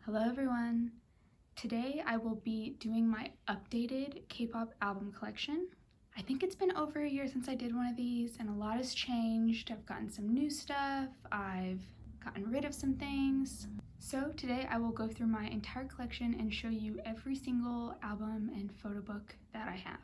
Hello everyone! Today I will be doing my updated K-pop album collection. I think it's been over a year since I did one of these and a lot has changed. I've gotten some new stuff, I've gotten rid of some things. So today I will go through my entire collection and show you every single album and photo book that I have.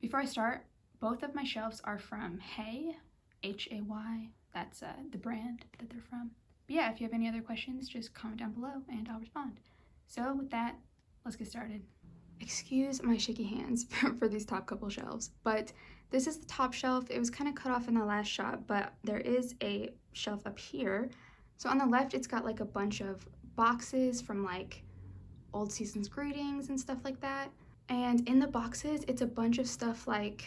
Before I start, both of my shelves are from Hay, Hay, that's the brand that they're from. But yeah, if you have any other questions, just comment down below and I'll respond. So with that, let's get started. Excuse my shaky hands for these top couple shelves, but this is the top shelf. It was kind of cut off in the last shot, but there is a shelf up here. So on the left, it's got like a bunch of boxes from like old season's greetings and stuff like that. And in the boxes, it's a bunch of stuff like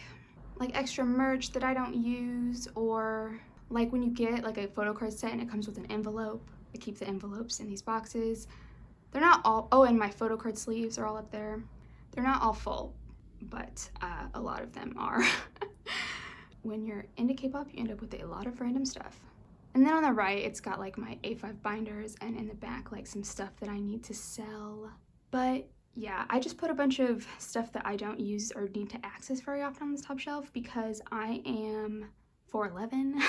extra merch that I don't use, or like when you get like a photo card set and it comes with an envelope, I keep the envelopes in these boxes. They're not all, oh, and my photo card sleeves are all up there. They're not all full, but a lot of them are. When you're into K-pop, you end up with a lot of random stuff. And then on the right, it's got like my A5 binders, and in the back, like some stuff that I need to sell. But yeah, I just put a bunch of stuff that I don't use or need to access very often on this top shelf because I am 4'11"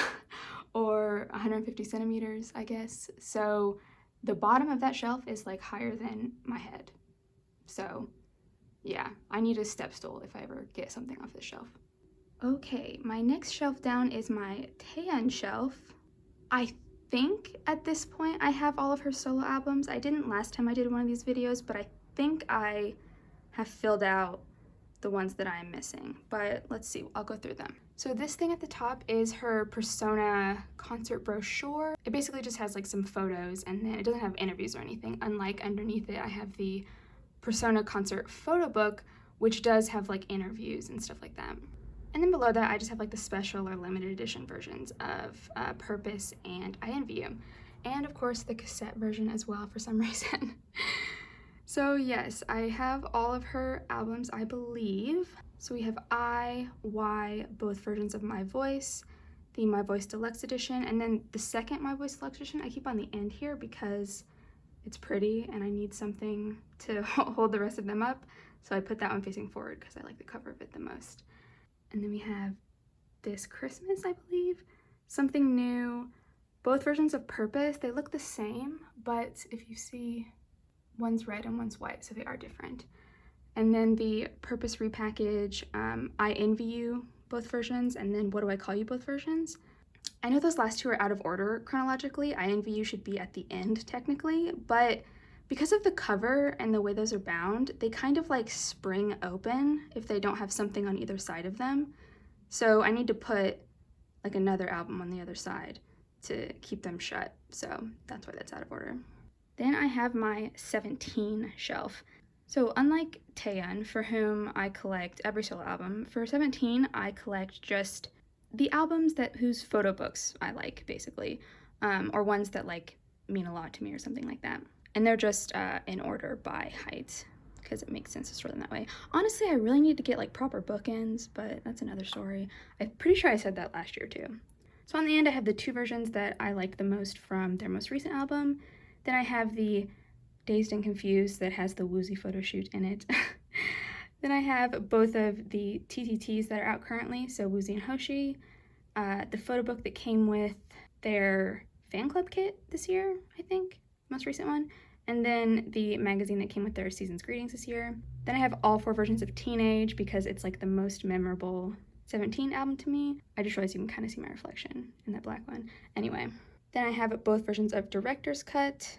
or 150 centimeters, I guess. So the bottom of that shelf is like higher than my head. So yeah, I need a step stool if I ever get something off this shelf. Okay, my next shelf down is my Taeyeon shelf. I think at this point I have all of her solo albums. I didn't last time I did one of these videos, but I think I have filled out the ones that I am missing, but let's see, I'll go through them. So this thing at the top is her Persona concert brochure. It basically just has like some photos and then it doesn't have interviews or anything, unlike underneath it I have the Persona concert photo book, which does have like interviews and stuff like that. And then below that I just have like the special or limited edition versions of Purpose and I Envy You. And of course the cassette version as well for some reason. So yes, I have all of her albums, I believe. So we have I, Y, both versions of My Voice, the My Voice Deluxe Edition, and then the second My Voice Deluxe Edition I keep on the end here because it's pretty and I need something to hold the rest of them up. So I put that one facing forward because I like the cover of it the most. And then we have this Christmas, I believe, something new. Both versions of Purpose, they look the same, but if you see, one's red and one's white, so they are different. And then the Purpose repackage, I Envy You, both versions, and then What Do I Call You, both versions. I know those last two are out of order chronologically. I Envy You should be at the end technically, but because of the cover and the way those are bound, they kind of like spring open if they don't have something on either side of them. So I need to put like another album on the other side to keep them shut. So that's why that's out of order. Then I have my 17 shelf. So unlike Taeyeon, for whom I collect every solo album, for 17 I collect just the albums whose photo books I like, basically, or ones that like mean a lot to me or something like that. And they're just in order by height because it makes sense to store them that way. Honestly, I really need to get like proper bookends, but that's another story. I'm pretty sure I said that last year too. So on the end I have the two versions that I like the most from their most recent album. Then I have the Dazed and Confused that has the Woozy photo shoot in it. Then I have both of the TTTs that are out currently, so Woozy and Hoshi, the photo book that came with their fan club kit this year, I think, most recent one, and then the magazine that came with their season's greetings this year. Then I have all four versions of Teenage because it's like the most memorable 17 album to me. I just realized you can kind of see my reflection in that black one. Anyway. Then I have both versions of Director's Cut.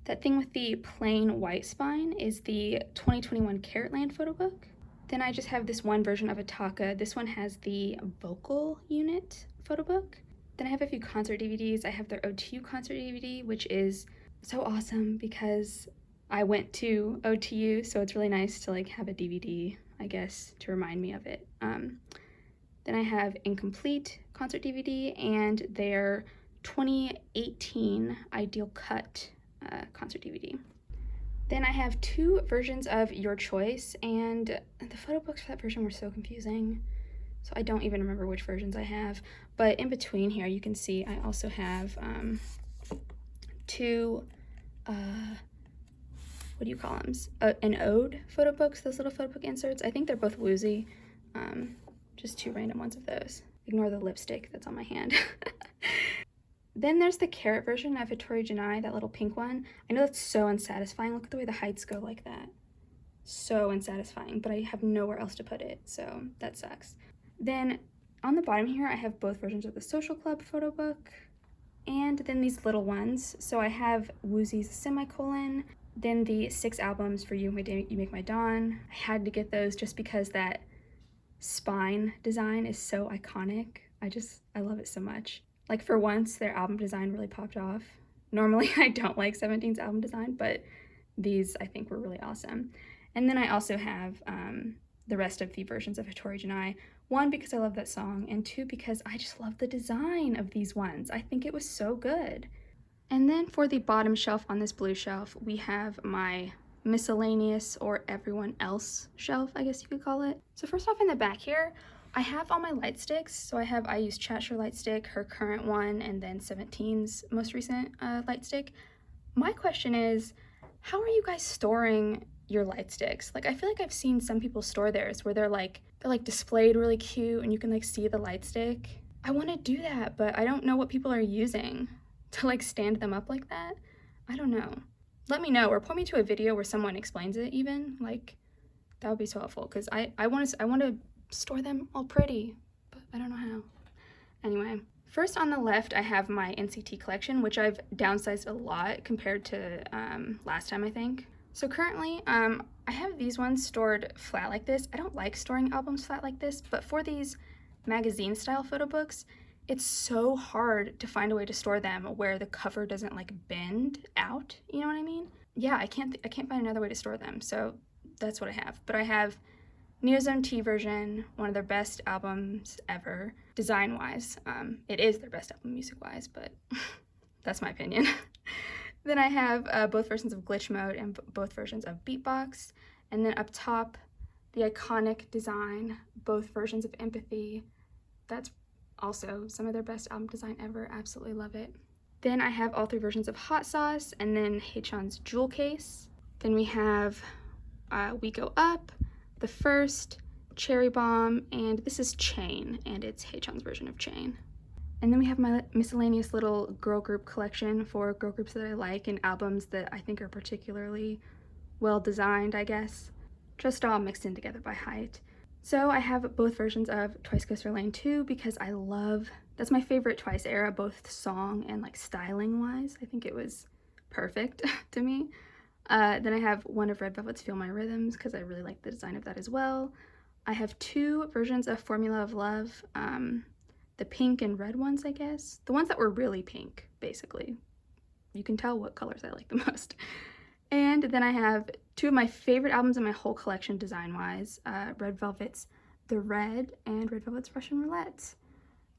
That thing with the plain white spine is the 2021 Carrotland photo book. Then I just have this one version of Ataka. This one has the vocal unit photo book. Then I have a few concert DVDs. I have their OTU concert DVD, which is so awesome because I went to OTU, so it's really nice to like have a DVD, I guess, to remind me of it. Then I have Incomplete concert DVD and their 2018 Ideal Cut concert DVD. Then I have two versions of Your Choice, and the photo books for that version were so confusing, so I don't even remember which versions I have. But in between here, you can see I also have two what do you call them? An ode photo books, those little photo book inserts. I think they're both Woozy. Just 2 random ones of those. Ignore the lipstick that's on my hand. Then there's the carrot version of Hattori Janai, that little pink one. I know that's so unsatisfying. Look at the way the heights go like that. So unsatisfying, but I have nowhere else to put it, so that sucks. Then on the bottom here, I have both versions of the Social Club photo book, and then these little ones. So I have Woozy's semicolon, then the 6 albums for You Make My Dawn. I had to get those just because that spine design is so iconic. I love it so much. Like, for once, their album design really popped off. Normally, I don't like 17's album design, but these, I think, were really awesome. And then I also have the rest of the versions of Hattori Janai. 1, because I love that song, and 2, because I just love the design of these ones. I think it was so good. And then for the bottom shelf on this blue shelf, we have my miscellaneous or everyone else shelf, I guess you could call it. So first off, in the back here, I have all my light sticks. So I use Chatcher light stick, her current one, and then 17's most recent light stick. My question is, how are you guys storing your light sticks? Like, I feel like I've seen some people store theirs where they're displayed really cute and you can like see the light stick. I want to do that, but I don't know what people are using to like stand them up like that. I don't know. Let me know, or point me to a video where someone explains it even. Like, that would be so helpful, because I want to store them all pretty, but I don't know how. Anyway, first on the left, I have my NCT collection, which I've downsized a lot compared to last time, I think. So currently, I have these ones stored flat like this. I don't like storing albums flat like this, but for these magazine style photo books, it's so hard to find a way to store them where the cover doesn't like bend out, you know what I mean? Yeah, I can't find another way to store them, so that's what I have. But I have Neozone T version, one of their best albums ever, design-wise. It is their best album music-wise, but that's my opinion. Then I have both versions of Glitch Mode and both versions of Beatbox. And then up top, the iconic design, both versions of Empathy. That's also some of their best album design ever. Absolutely love it. Then I have all 3 versions of Hot Sauce, and then Haechan's Jewel Case. Then we have We Go Up, The First, Cherry Bomb, and this is Chain, and it's Haechan's version of Chain. And then we have my miscellaneous little girl group collection for girl groups that I like and albums that I think are particularly well designed, I guess. Just all mixed in together by height. So I have both versions of Twice Coaster Lane 2 because that's my favorite Twice era, both song and like styling wise. I think it was perfect to me. Then I have one of Red Velvet's Feel My Rhythms because I really like the design of that as well. I have 2 versions of Formula of Love, the pink and red ones, I guess. The ones that were really pink, basically. You can tell what colors I like the most. And then I have 2 of my favorite albums in my whole collection design-wise, Red Velvet's The Red and Red Velvet's Russian Roulette.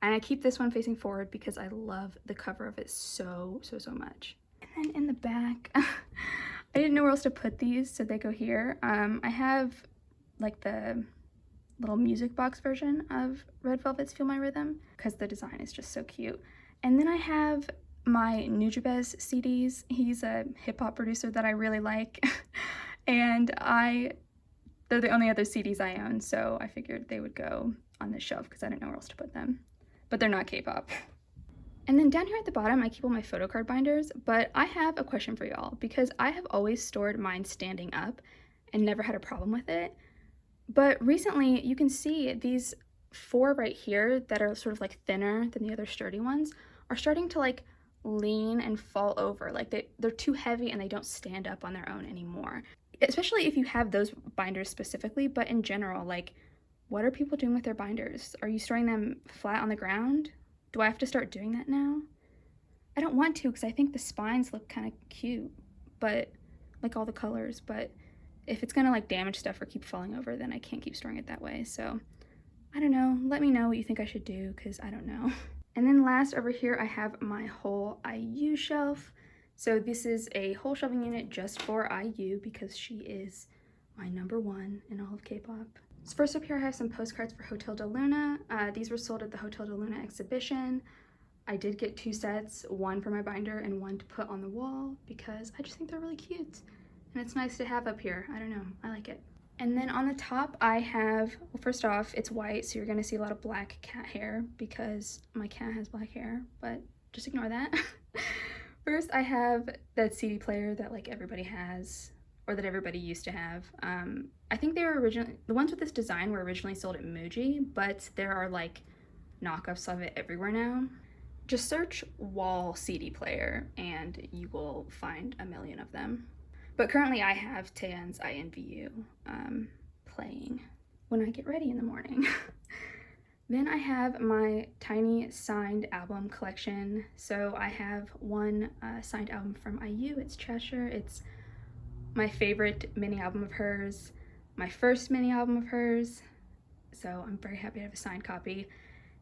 And I keep this one facing forward because I love the cover of it so much. And then in the back, I didn't know where else to put these, so they go here. I have like the little music box version of Red Velvet's Feel My Rhythm because the design is just so cute. And then I have my Nujabes CDs. He's a hip-hop producer that I really like, and they're the only other CDs I own, so I figured they would go on this shelf because I didn't know where else to put them. But they're not K-pop. And then down here at the bottom, I keep all my photo card binders, but I have a question for y'all because I have always stored mine standing up and never had a problem with it. But recently, you can see these 4 right here that are sort of like thinner than the other sturdy ones are starting to like lean and fall over. Like they're too heavy and they don't stand up on their own anymore. Especially if you have those binders specifically, but in general, like, what are people doing with their binders? Are you storing them flat on the ground? Do I have to start doing that now? I don't want to because I think the spines look kind of cute, but like all the colors, but if it's gonna like damage stuff or keep falling over, then I can't keep storing it that way. So I don't know, let me know what you think I should do because I don't know. And then last over here, I have my whole IU shelf. So this is a whole shelving unit just for IU because she is my #1 in all of K-pop. So first up here, I have some postcards for Hotel de Luna. These were sold at the Hotel de Luna exhibition. I did get 2 sets, one for my binder and one to put on the wall because I just think they're really cute. and it's nice to have up here. I don't know, I like it. And then on the top I have, well, first off, it's white, so you're gonna see a lot of black cat hair because my cat has black hair, but just ignore that. First, I have that CD player that like everybody has, or that everybody used to have. I think they were originally, the ones with this design were originally sold at Muji, but there are like knockoffs of it everywhere now. Just search wall CD player and you will find a million of them. But currently I have Taeyeon's INVU playing when I get ready in the morning. Then I have my tiny signed album collection. So I have one signed album from IU. It's Cheshire. It's my favorite mini album of hers, my first mini album of hers. So I'm very happy to have a signed copy.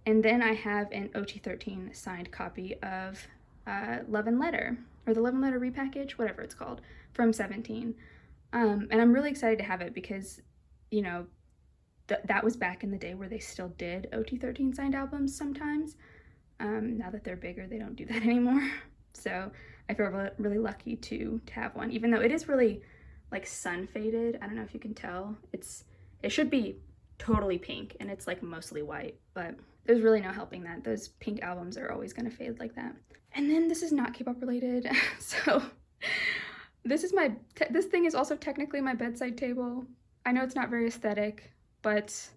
And then I have an OT13 signed copy of Love and Letter, or the Love and Letter repackage, whatever it's called, from 17. And I'm really excited to have it because, you know, that was back in the day where they still did OT13 signed albums sometimes. Now that they're bigger, they don't do that anymore. So I feel really lucky to have one, even though it is really like sun faded. I don't know if you can tell. It should be totally pink and it's like mostly white, but there's really no helping that. Those pink albums are always gonna fade like that. And then this is not K-pop related. So this thing is also technically my bedside table. I know it's not very aesthetic, but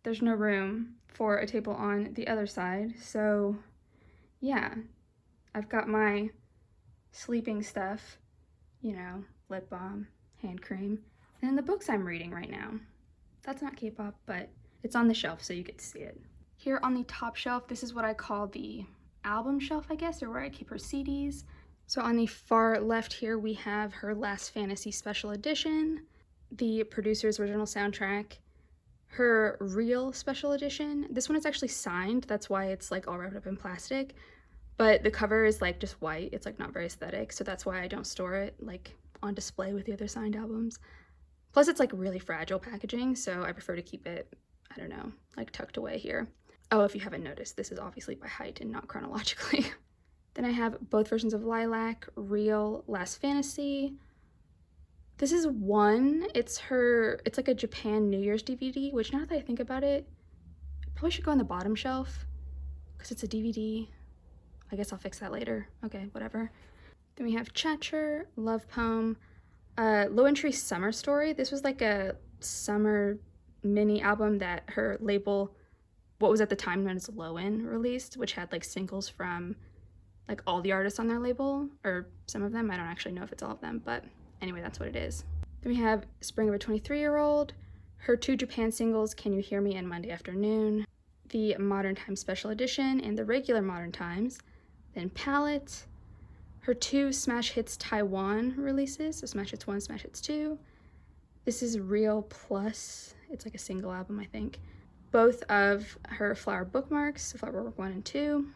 there's no room for a table on the other side. So yeah, I've got my sleeping stuff, you know, lip balm, hand cream, and then the books I'm reading right now. That's not K-pop, but it's on the shelf so you get to see it. Here on the top shelf, this is what I call the album shelf, I guess, or where I keep her CDs. So on the far left here, we have her Last Fantasy Special Edition, the producer's original soundtrack, her Real Special Edition. This one is actually signed, that's why it's like all wrapped up in plastic, but the cover is like just white. It's like not very aesthetic, so that's why I don't store it like on display with the other signed albums. Plus it's like really fragile packaging, so I prefer to keep it, I don't know, like tucked away here. Oh, if you haven't noticed, this is obviously by height and not chronologically. Then I have both versions of Lilac, Real, Last Fantasy. This is one, it's like a Japan New Year's DVD, which now that I think about it, probably should go on the bottom shelf because it's a DVD. I guess I'll fix that later. Okay, whatever. Then we have Chatter, Love Poem, Low Entry Summer Story. This was like a summer mini album that her label, what was at the time known as Low-In, released, which had like singles from like all the artists on their label, or some of them. I don't actually know if it's all of them, but anyway, that's what it is. Then we have Spring of a 23-Year-Old, her 2 Japan singles, Can You Hear Me and Monday Afternoon, the Modern Times Special Edition and the regular Modern Times, then Palette, her 2 Smash Hits Taiwan releases, so Smash Hits 1, Smash Hits 2. This is Real Plus, it's like a single album, I think. Both of her Flower Bookmarks, so Flower Bookmark 1 and 2.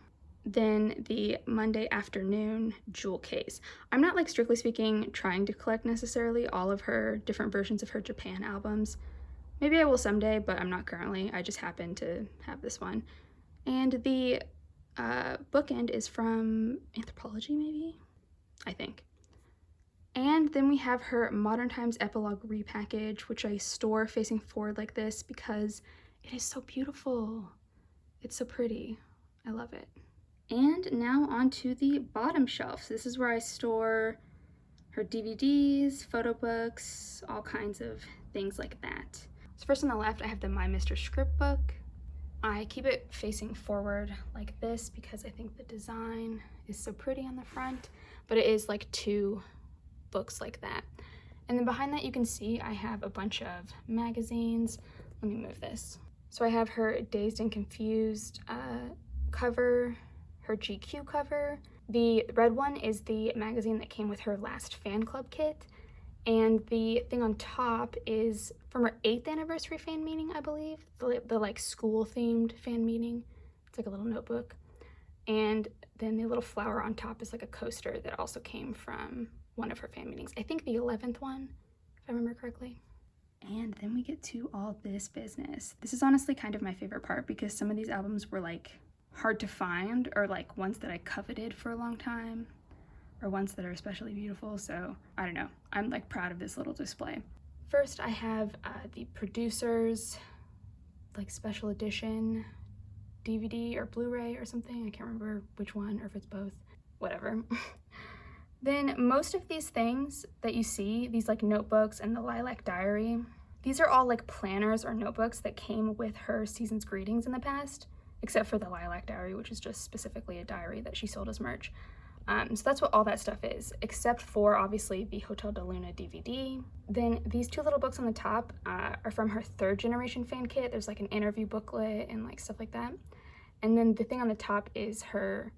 Then the Monday Afternoon Jewel Case. I'm not, like, strictly speaking trying to collect necessarily all of her different versions of her Japan albums. Maybe I will someday, but I'm not currently. I just happen to have this one. And the bookend is from Anthropology, maybe? I think. And then we have her Modern Times Epilogue repackage, which I store facing forward like this because it is so beautiful. It's so pretty. I love it. And now onto the bottom shelf. So this is where I store her DVDs, photo books, all kinds of things like that. So first on the left, I have the My Mr. Script book. I keep it facing forward like this because I think the design is so pretty on the front, but it is like 2 books like that. And then behind that you can see I have a bunch of magazines. Let me move this. So I have her Dazed and Confused cover, her GQ cover. The red one is the magazine that came with her last fan club kit, and the thing on top is from her 8th anniversary fan meeting, I believe, the like school themed fan meeting. It's like a little notebook, and then the little flower on top is like a coaster that also came from one of her fan meetings. I think the 11th one, if I remember correctly. And then we get to all this business. This is honestly kind of my favorite part because some of these albums were like hard to find, or like ones that I coveted for a long time. or ones that are especially beautiful, so I don't know. I'm like proud of this little display. First, I have the Producers like special edition DVD or Blu-ray or something. I can't remember which one or if it's both, whatever. Then most of these things that you see, these like notebooks and the Lilac Diary, these are all like planners or notebooks that came with her season's greetings in the past, except for the Lilac Diary, which is just specifically a diary that she sold as merch. So that's what all that stuff is, except for obviously the Hotel de Luna DVD. Then these two little books on the top are from her 3rd generation fan kit. There's like an interview booklet and like stuff like that. And then the thing on the top is her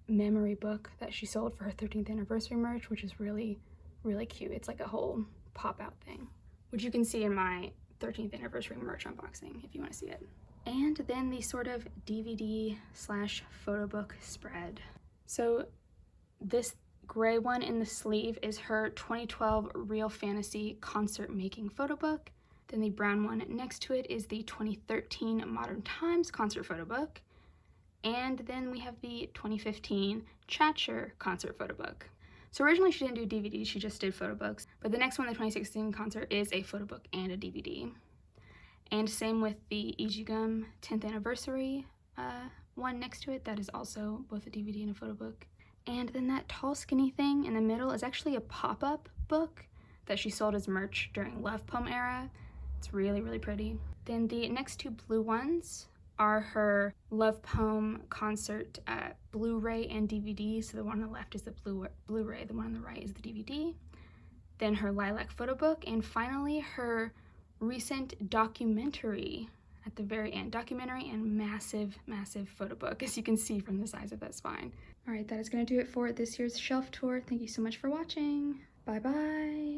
memory book that she sold for her 13th anniversary merch, which is really, really cute. It's like a whole pop-out thing, which you can see in my 13th anniversary merch unboxing if you want to see it. And then the sort of DVD/photo book spread. So this gray one in the sleeve is her 2012 Real Fantasy concert making photo book. Then the brown one next to it is the 2013 Modern Times concert photo book. And then we have the 2015 Chatcher concert photo book. So originally she didn't do DVDs, she just did photo books. But the next one, the 2016 concert, is a photo book and a DVD. And same with the Ijigum 10th anniversary one next to it. That is also both a DVD and a photo book. And then that tall skinny thing in the middle is actually a pop-up book that she sold as merch during Love Poem era. It's really, really pretty. Then the next two blue ones are her Love Poem concert Blu-ray and DVD. So the one on the left is the Blu-ray, the one on the right is the DVD. Then her Lilac photo book, and finally her recent documentary at the very end. Documentary and massive, massive photo book, as you can see from the size of that spine. All right, that is gonna do it for this year's shelf tour. Thank you so much for watching. Bye-bye.